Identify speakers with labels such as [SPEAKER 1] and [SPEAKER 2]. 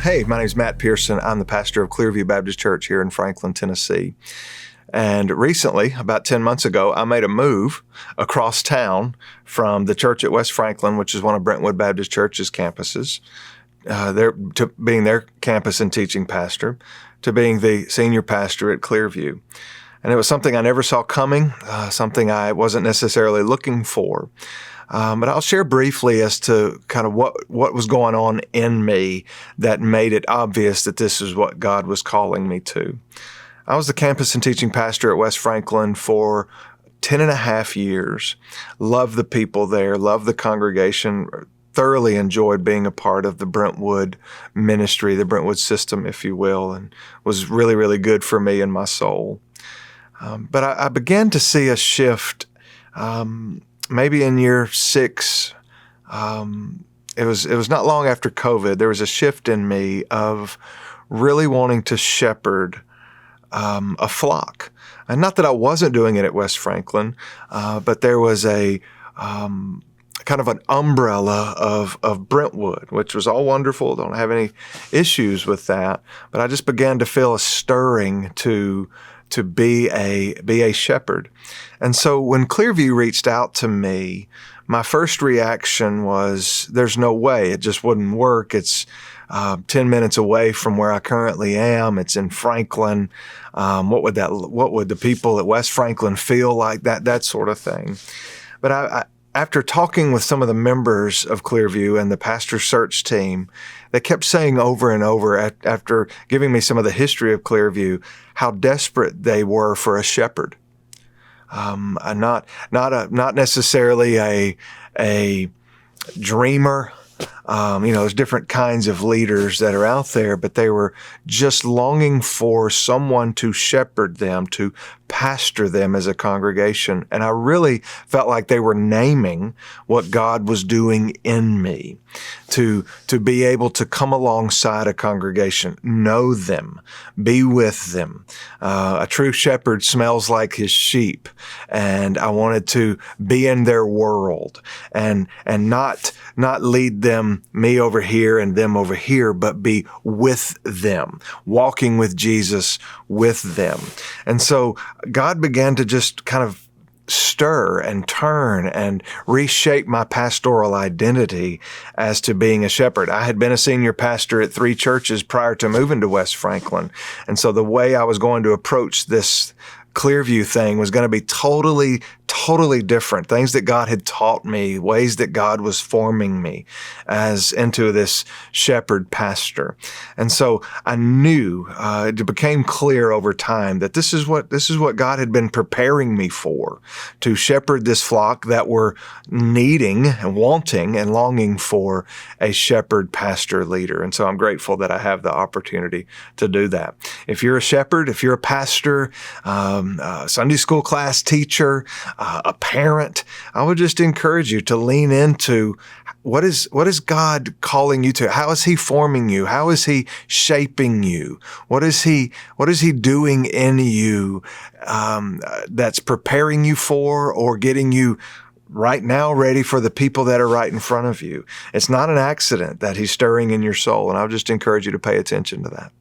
[SPEAKER 1] Hey, my name is Matt Pearson. I'm the pastor of Clearview Baptist Church here in Franklin, Tennessee. And recently, about 10 months ago, I made a move across town from the church at West Franklin, which is one of Brentwood Baptist Church's campuses, to being their campus and teaching pastor, to being the senior pastor at Clearview. And it was something I never saw coming, something I wasn't necessarily looking for. But I'll share briefly as to kind of what was going on in me that made it obvious that this is what God was calling me to. I was the campus and teaching pastor at West Franklin for 10 and a half years. Loved the people there, loved the congregation, thoroughly enjoyed being a part of the Brentwood ministry, the Brentwood system, if you will, and was really, really good for me and my soul. But I began to see a shift maybe in year 6. It was not long after COVID. There was a shift in me of really wanting to shepherd a flock. And not that I wasn't doing it at West Franklin, but there was a kind of an umbrella of Brentwood, which was all wonderful. Don't have any issues with that. But I just began to feel a stirring to be a shepherd. And so when Clearview reached out to me, my first reaction was, there's no way, it just wouldn't work. It's 10 minutes away from where I currently am. It's in Franklin. What would the people at West Franklin feel like? That sort of thing. But after talking with some of the members of Clearview and the pastor search team, they kept saying over and over, after giving me some of the history of Clearview, how desperate they were for a shepherd. Not necessarily a dreamer. There's different kinds of leaders that are out there, but they were just longing for someone to shepherd them, to pastor them as a congregation. And I really felt like they were naming what God was doing in me, to be able to come alongside a congregation, know them, be with them. A true shepherd smells like his sheep, and I wanted to be in their world and not lead them, me over here and them over here, but be with them, walking with Jesus with them. And so God began to just kind of stir and turn and reshape my pastoral identity as to being a shepherd. I had been a senior pastor at 3 churches prior to moving to West Franklin. And so the way I was going to approach this Clearview thing was going to be totally different. Things that God had taught me, ways that God was forming me as into this shepherd pastor. And so I knew, it became clear over time that this is what God had been preparing me for, to shepherd this flock that were needing and wanting and longing for a shepherd pastor leader. And so I'm grateful that I have the opportunity to do that. If you're a shepherd, if you're a pastor, Sunday school class teacher, a parent, I would just encourage you to lean into what is God calling you to? How is He forming you? How is He shaping you? What is He doing in you that's preparing you for or getting you right now ready for the people that are right in front of you? It's not an accident that He's stirring in your soul, and I'll just encourage you to pay attention to that.